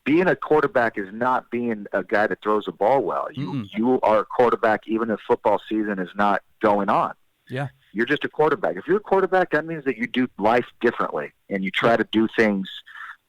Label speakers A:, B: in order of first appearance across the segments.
A: being a quarterback is not being a guy that throws the ball well. You are a quarterback even if football season is not going on.
B: Yeah.
A: You're just a quarterback. If you're a quarterback, that means that you do life differently and you try to do things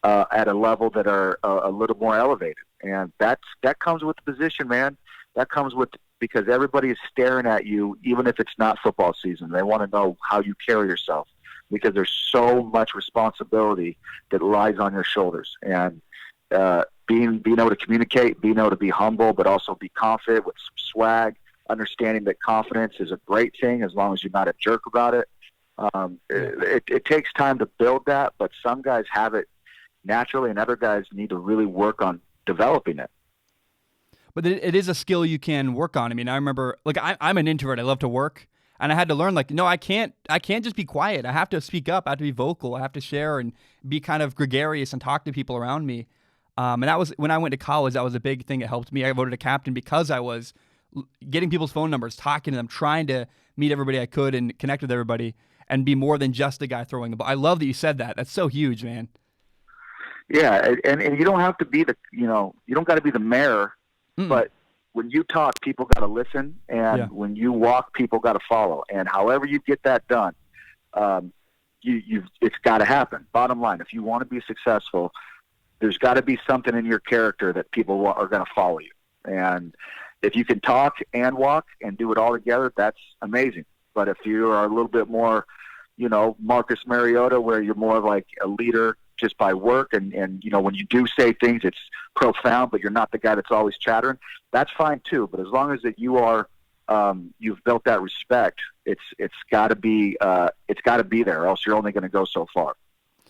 A: at a level that are a little more elevated. And that comes with the position, man. That comes with because everybody is staring at you, even if it's not football season. They want to know how you carry yourself because there's so much responsibility that lies on your shoulders. And being able to communicate, being able to be humble, but also be confident with some swag, understanding that confidence is a great thing as long as you're not a jerk about it. It takes time to build that, but some guys have it naturally and other guys need to really work on developing it.
B: But it is a skill you can work on. I mean, I remember, like, I'm an introvert. I love to work. And I had to learn, like, no, I can't just be quiet. I have to speak up. I have to be vocal. I have to share and be kind of gregarious and talk to people around me. And that was, when I went to college, that was a big thing that helped me. I voted a captain because I was getting people's phone numbers, talking to them, trying to meet everybody I could and connect with everybody and be more than just the guy throwing the ball. I love that you said that. That's so huge, man.
A: Yeah, and you don't have to be you don't got to be the mayor. But when you talk, people got to listen, and when you walk, people got to follow. And however you get that done, it's got to happen. Bottom line, if you want to be successful, there's got to be something in your character that people are going to follow you. And if you can talk and walk and do it all together, that's amazing. But if you are a little bit more, Marcus Mariota, where you're more like a leader just by work and when you do say things, it's profound, but you're not the guy that's always chattering, that's fine too. But as long as that you are, you've built that respect, it's got to be there, or else you're only going to go so far.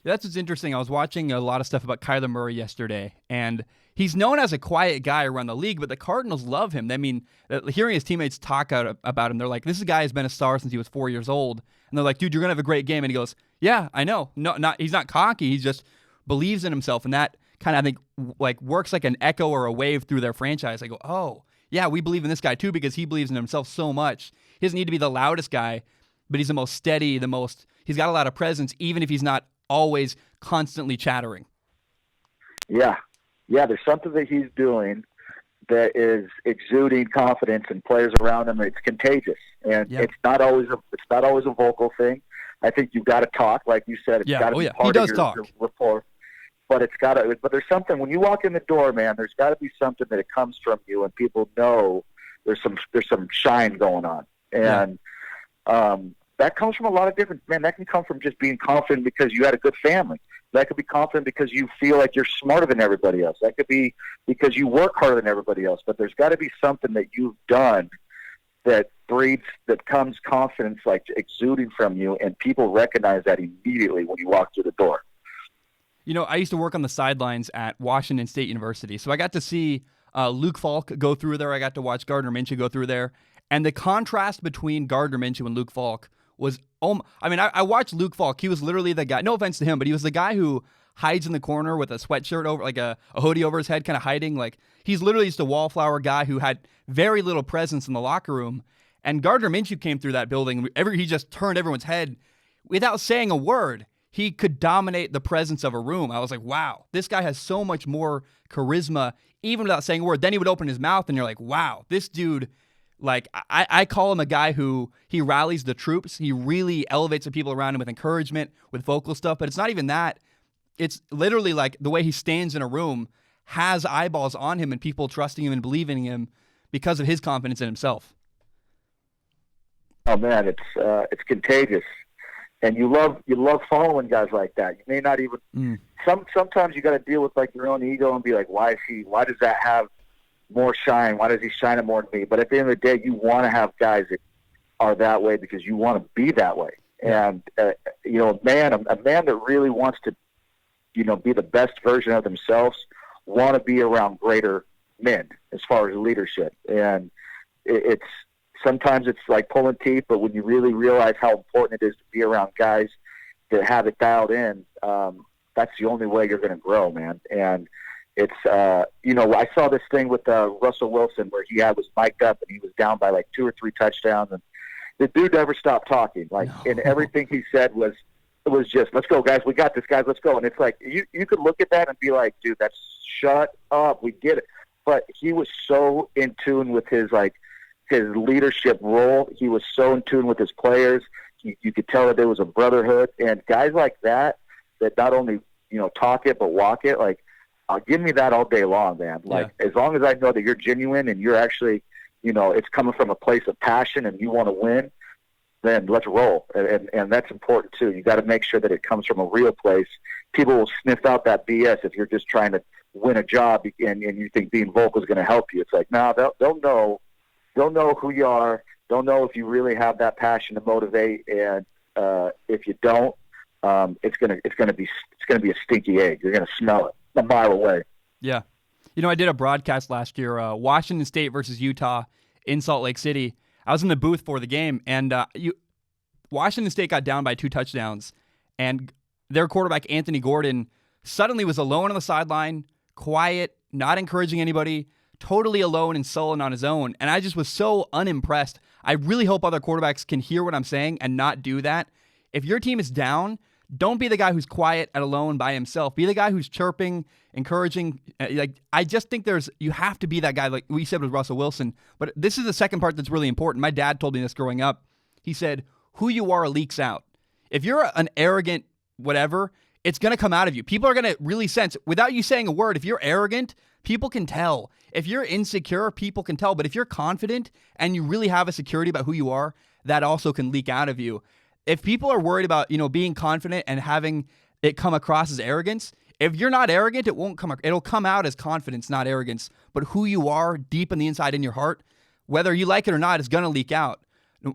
B: That's what's interesting. I was watching a lot of stuff about Kyler Murray yesterday, and he's known as a quiet guy around the league, but the Cardinals love him. I mean, hearing his teammates talk about him, they're like, this guy has been a star since he was 4 years old. And they're like, dude, you're going to have a great game. And he goes, yeah, I know. No, he's not cocky. He just believes in himself. And that kind of, I think, like works like an echo or a wave through their franchise. I go, oh, yeah, we believe in this guy too because he believes in himself so much. He doesn't need to be the loudest guy, but he's the most steady, he's got a lot of presence, even if he's not always constantly chattering.
A: Yeah, there's something that he's doing that is exuding confidence in players around him. It's contagious, and it's not always a vocal thing. I think you've got to talk, like you said. It's got to be part of your rapport. But But there's something when you walk in the door, man. There's got to be something that it comes from you, and people know there's some shine going on, and that comes from a lot of different. Man, that can come from just being confident because you had a good family. That could be confident because you feel like you're smarter than everybody else. That could be because you work harder than everybody else. But there's got to be something that you've done that comes confidence like exuding from you, and people recognize that immediately when you walk through the door.
B: I used to work on the sidelines at Washington State University, so I got to see Luke Falk go through there. I got to watch Gardner Minshew go through there, and the contrast between Gardner Minshew and Luke Falk was, I watched Luke Falk. He was literally the guy, no offense to him, but he was the guy who hides in the corner with a sweatshirt over, like a hoodie over his head, kind of hiding. Like, he's literally just a wallflower guy who had very little presence in the locker room. And Gardner Minshew came through that building. He just turned everyone's head without saying a word. He could dominate the presence of a room. I was like, wow, this guy has so much more charisma, even without saying a word. Then he would open his mouth, and you're like, wow, this dude. Like, I call him a guy who, he rallies the troops. He really elevates the people around him with encouragement, with vocal stuff. But it's not even that. It's literally like the way he stands in a room has eyeballs on him and people trusting him and believing in him because of his confidence in himself.
A: Oh, man, it's contagious. And you love following guys like that. You may not even sometimes you got to deal with like your own ego and be like, why does that have more shine? Why does he shine it more than me? But at the end of the day, you want to have guys that are that way because you want to be that way. And a man that really wants to, be the best version of themselves, want to be around greater men as far as leadership. And sometimes it's like pulling teeth, but when you really realize how important it is to be around guys that have it dialed in, that's the only way you're going to grow, man. And it's, I saw this thing with Russell Wilson where he was mic'd up and he was down by like 2 or 3 touchdowns, and the dude never stopped talking. And everything he said was just, let's go, guys. We got this, guys. Let's go. And it's like, you could look at that and be like, dude, that's shut up. We get it. But he was so in tune with his leadership role. He was so in tune with his players. You could tell that there was a brotherhood. And guys like that not only, talk it but walk it, like, give me that all day long, man. Like, as long as I know that you're genuine and you're actually, it's coming from a place of passion and you want to win, then let's roll. And that's important too. You got to make sure that it comes from a real place. People will sniff out that BS if you're just trying to win a job and you think being vocal is going to help you. It's like, no, they'll know who you are. They'll know if you really have that passion to motivate. And if you don't, it's gonna be a stinky egg. You're gonna smell it a mile away.
B: Yeah. I did a broadcast last year, Washington State versus Utah in Salt Lake City. I was in the booth for the game, and Washington State got down by 2 touchdowns, and their quarterback, Anthony Gordon, suddenly was alone on the sideline, quiet, not encouraging anybody, totally alone and sullen on his own. And I just was so unimpressed. I really hope other quarterbacks can hear what I'm saying and not do that. If your team is down, don't be the guy who's quiet and alone by himself. Be the guy who's chirping, encouraging. I just think you have to be that guy, like we said with Russell Wilson. But this is the second part that's really important. My dad told me this growing up. He said, who you are leaks out. If you're an arrogant whatever, it's going to come out of you. People are going to really sense, without you saying a word, if you're arrogant, people can tell. If you're insecure, people can tell. But if you're confident and you really have a security about who you are, that also can leak out of you. If people are worried about, being confident and having it come across as arrogance, if you're not arrogant, it'll come out as confidence, not arrogance. But who you are deep in the inside in your heart, whether you like it or not, is going to leak out.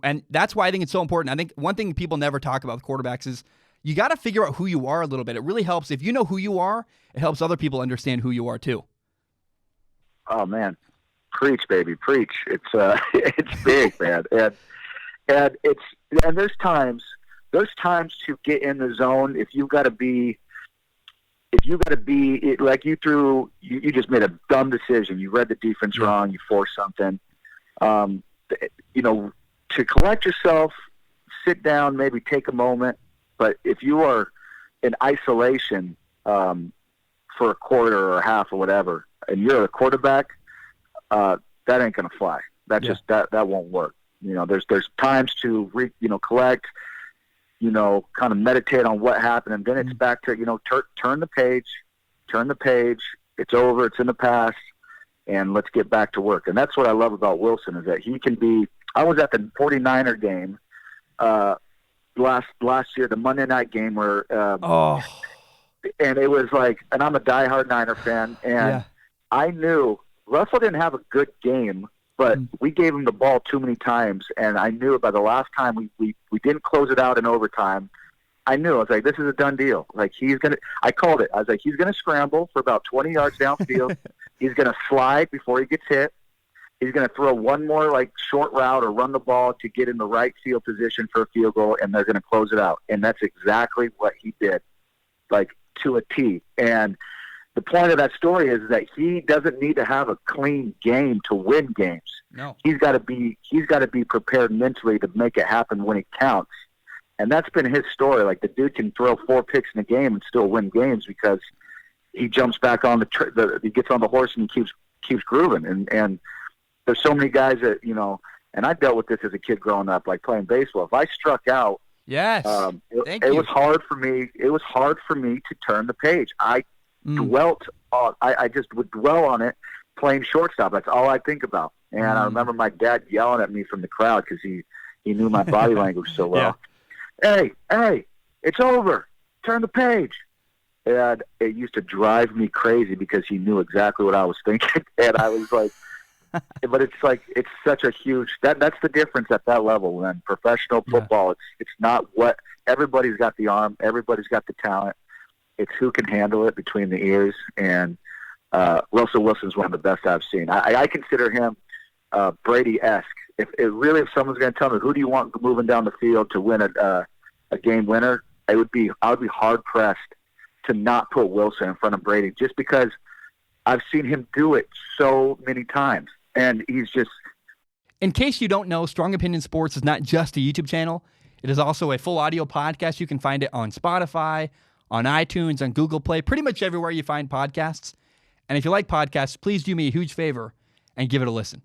B: And that's why I think it's so important. I think one thing people never talk about with quarterbacks is you got to figure out who you are a little bit. It really helps. If you know who you are, it helps other people understand who you are too.
A: Oh man, preach, baby, preach. It's it's big, man, and there's times to get in the zone. If you got to be like you just made a dumb decision. You read the defense wrong. You forced something. To collect yourself, sit down, maybe take a moment. But if you are in isolation for a quarter or a half or whatever, and you're a quarterback, that ain't gonna fly. That won't work. There's times to collect, kind of meditate on what happened, and then it's back to turn the page. It's over. It's in the past, and let's get back to work. And that's what I love about Wilson is that he can be. I was at the 49er game last year, the Monday night game where and it was like, and I'm a diehard Niner fan, and I knew Russell didn't have a good game, but we gave him the ball too many times, and I knew by the last time we didn't close it out in overtime. I knew. I was like, this is a done deal. Like, I called it. I was like, he's going to scramble for about 20 yards downfield. He's going to slide before he gets hit. He's going to throw one more, short route or run the ball to get in the right field position for a field goal, and they're going to close it out. And that's exactly what he did, to a T. And the point of that story is that he doesn't need to have a clean game to win games.
B: No.
A: He's got to be prepared mentally to make it happen when it counts. And that's been his story. Like, the dude can throw 4 picks in a game and still win games because he jumps back on he gets on the horse and keeps grooving. And there's so many guys that, and I dealt with this as a kid growing up, like playing baseball. If I struck out,
B: it
A: was hard for me. It was hard for me to turn the page. I just would dwell on it playing shortstop. That's all I think about. And I remember my dad yelling at me from the crowd because he knew my body language so well. Hey, it's over. Turn the page. And it used to drive me crazy because he knew exactly what I was thinking. And I was like, but it's such a huge, that's the difference at that level. When professional football, it's not what, everybody's got the arm, everybody's got the talent. It's who can handle it between the ears. And Russell Wilson's one of the best I've seen. I consider him Brady-esque. If someone's going to tell me, who do you want moving down the field to win a game winner, I would be hard pressed to not put Wilson in front of Brady, just because I've seen him do it so many times, and he's just.
B: In case you don't know, Strong Opinion Sports is not just a YouTube channel; it is also a full audio podcast. You can find it on Spotify, on iTunes, on Google Play, pretty much everywhere you find podcasts. And if you like podcasts, please do me a huge favor and give it a listen.